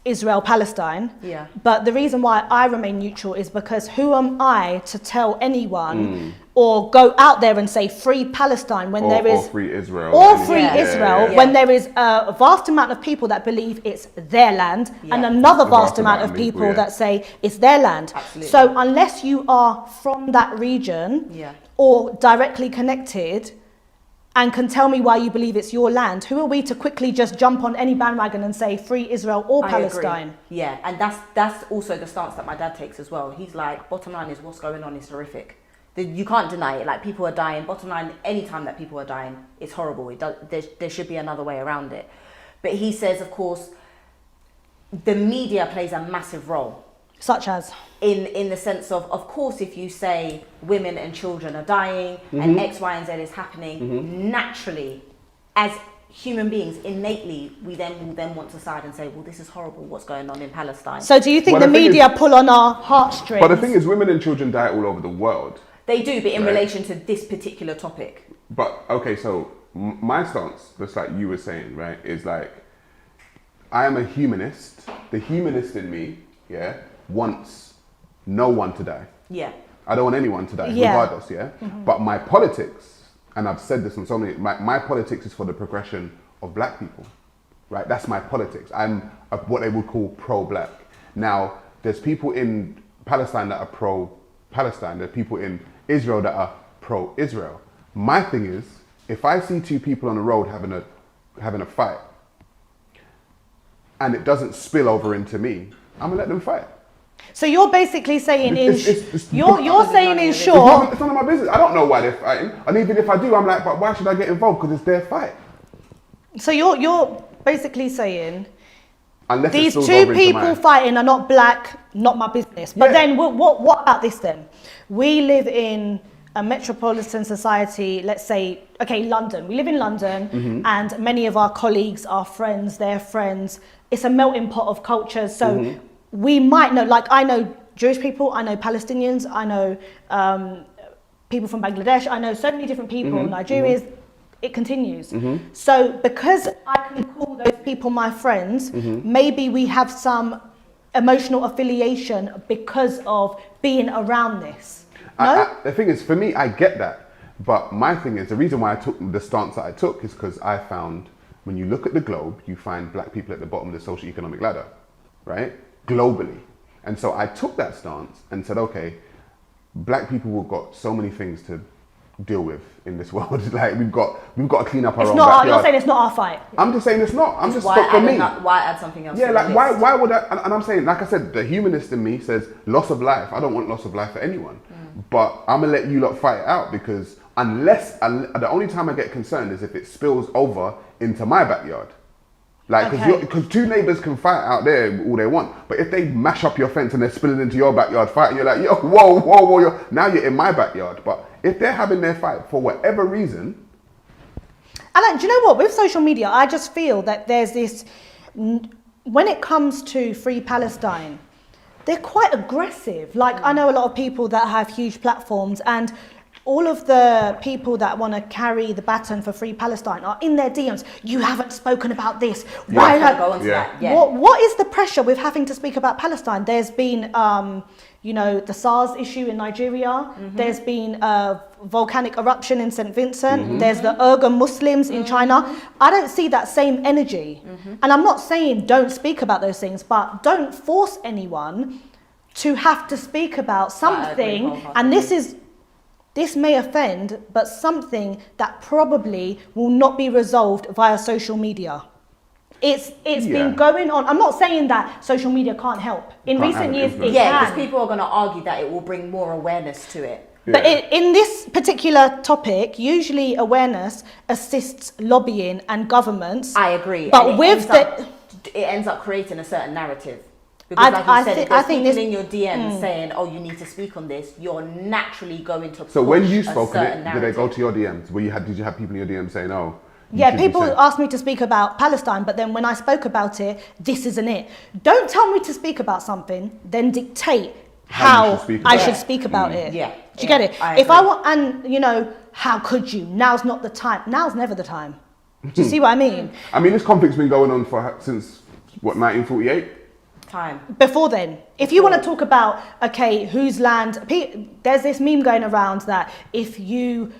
Israel, Palestine. Yeah. But the reason why I remain neutral is because who am I to tell anyone or go out there and say free Palestine when there is... Or free Israel. Or free Yeah. Israel Yeah. when there is a vast amount of people that believe it's their land and another vast amount of people that say it's their land. Absolutely. So unless you are from that region or directly connected and can tell me why you believe it's your land, who are we to quickly just jump on any bandwagon and say free Israel or Palestine? Agree. Yeah, and that's also the stance that my dad takes as well. He's like, bottom line is what's going on is horrific. You can't deny it. Like, people are dying. Bottom line, any time that people are dying, it's horrible. There should be another way around it. But he says, of course, the media plays a massive role. Such as? In the sense of course, if you say women and children are dying and X, Y, and Z is happening, naturally, as human beings, innately, we then will then want to side and say, well, this is horrible, what's going on in Palestine. So do you think the media pull on our heartstrings? But the thing is, women and children die all over the world. They do, but in relation to this particular topic. But, okay, so my stance, just like you were saying, right, is like, I am a humanist. The humanist in me, wants no one to die. Yeah. I don't want anyone to die, regardless, But my politics, and I've said this on so many, my politics is for the progression of black people, right? That's my politics. I'm what they would call pro-black. Now, there's people in Palestine that are pro-Palestine. There are people in Israel that are pro-Israel. My thing is, if I see two people on the road having a fight, and it doesn't spill over into me, I'm gonna let them fight. So you're basically saying you're saying in It's short, none of my business. I don't know why they're fighting, and even if I do, I'm like, but why should I get involved? Because it's their fight. so you're basically saying Unless these two people fighting are not black, not my business. But then what about this then? We live in a metropolitan society, let's say, okay, London. We live in London and many of our colleagues are friends, they're friends. It's a melting pot of cultures. So we might know, like I know Jewish people, I know Palestinians, I know people from Bangladesh, I know so many different people, Nigerians, it continues. So because I can call those people my friends, maybe we have some emotional affiliation because of being around this. No? The thing is, for me, I get that. But my thing is, the reason why I took the stance that I took is because I found, when you look at the globe, you find black people at the bottom of the socioeconomic ladder, right? Globally. And so I took that stance and said, okay, black people have got so many things to deal with in this world. Like we've got to clean up our own backyard. You're saying it's not our fight. I'm just saying it's not. I'm just why for me. Why add something else? Yeah, like why would I? And I'm saying, like I said, the humanist in me says loss of life. I don't want loss of life for anyone. But I'm gonna let you lot fight it out, because the only time I get concerned is if it spills over into my backyard. Like, because two neighbors can fight out there all they want, but if they mash up your fence and they're spilling into your backyard fighting, you're like, yo, whoa, now you're in my backyard. But if they're having their fight for whatever reason. And do you know what? With social media, I just feel that there's this, when it comes to Free Palestine, they're quite aggressive. Like, I know a lot of people that have huge platforms, and all of the people that want to carry the baton for Free Palestine are in their DMs. You haven't spoken about this. Why not? Go on to that. Yeah. What is the pressure with having to speak about Palestine? There's been, the SARS issue in Nigeria. There's been a volcanic eruption in St. Vincent. There's the Uyghur Muslims in China. I don't see that same energy. And I'm not saying don't speak about those things, but don't force anyone to have to speak about something. And this may offend, but something that probably will not be resolved via social media. It's been going on. I'm not saying that social media can't help. In recent years, it can. Yeah, because people are going to argue that it will bring more awareness to it. But in this particular topic, usually awareness assists lobbying and governments. I agree. But it ends up creating a certain narrative. Because like you said, if there's people in your DMs saying, oh, you need to speak on this, you're naturally going to push So when you spoke on it, narrative. did they go to your DMs? Did you have people in your DMs saying, oh? Yeah, people asked me to speak about Palestine, but then when I spoke about it, this isn't it. Don't tell me to speak about something, then dictate how I should speak about it. Yeah. Do you get it? If I want, and how could you? Now's not the time. Now's never the time. Do you see what I mean? I mean, this conflict's been going on since, 1948? time. Before then, if you want to talk about, okay, whose land, there's this meme going around that if you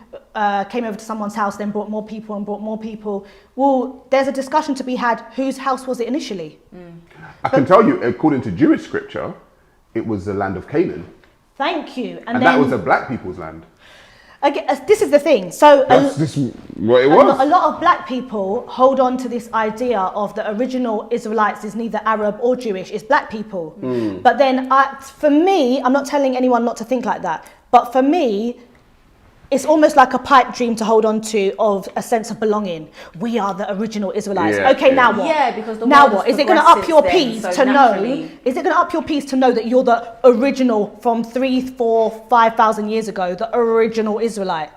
came over to someone's house, then brought more people, well, there's a discussion to be had, whose house was it initially? I can tell you, according to Jewish scripture, it was the land of Canaan. Thank you. And that was the black people's land. Again, this is the thing. So This what it was. a lot of black people hold on to this idea of the original Israelites is neither Arab or Jewish, it's black people. But then for me, I'm not telling anyone not to think like that, but for me, it's almost like a pipe dream to hold on to of a sense of belonging. We are the original Israelites. Yeah, okay, now what? Yeah, because the now world what? has Is it going to up progressed your since peas then, to so know? naturally- Is it going to up your peas to know that you're the original from 3, 4, 5,000 years ago, the original Israelite?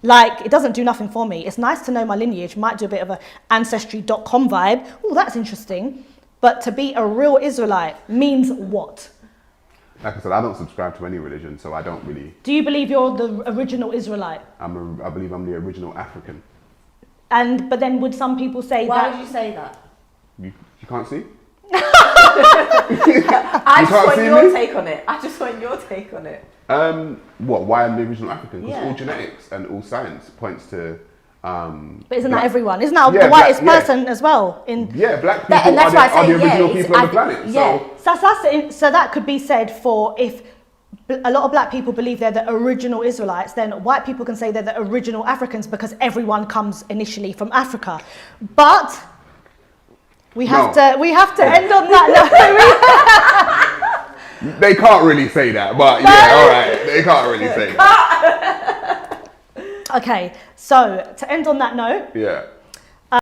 Like, it doesn't do nothing for me. It's nice to know my lineage. Might do a bit of a ancestry.com vibe. Oh, that's interesting. But to be a real Israelite means what? Like I said, I don't subscribe to any religion, so I don't really. Do you believe you're the original Israelite? I believe I'm the original African. But then would some people say Why that? would you say that? You can't see? I just can't want see your me? take on it. I just want your take on it. Why I'm the original African? Because Yeah. all genetics and all science points to. But isn't that everyone? Isn't that Yeah, the whitest black- yeah. person as well? black people And that's why I are say, the original it's- people on the planet. yeah. So that could be said for if a lot of black people believe they're the original Israelites, then white people can say they're the original Africans because everyone comes initially from Africa. But we have to end on that note. They can't really say that, but yeah, all right. They can't really say that. Okay, so to end on that note, Yeah.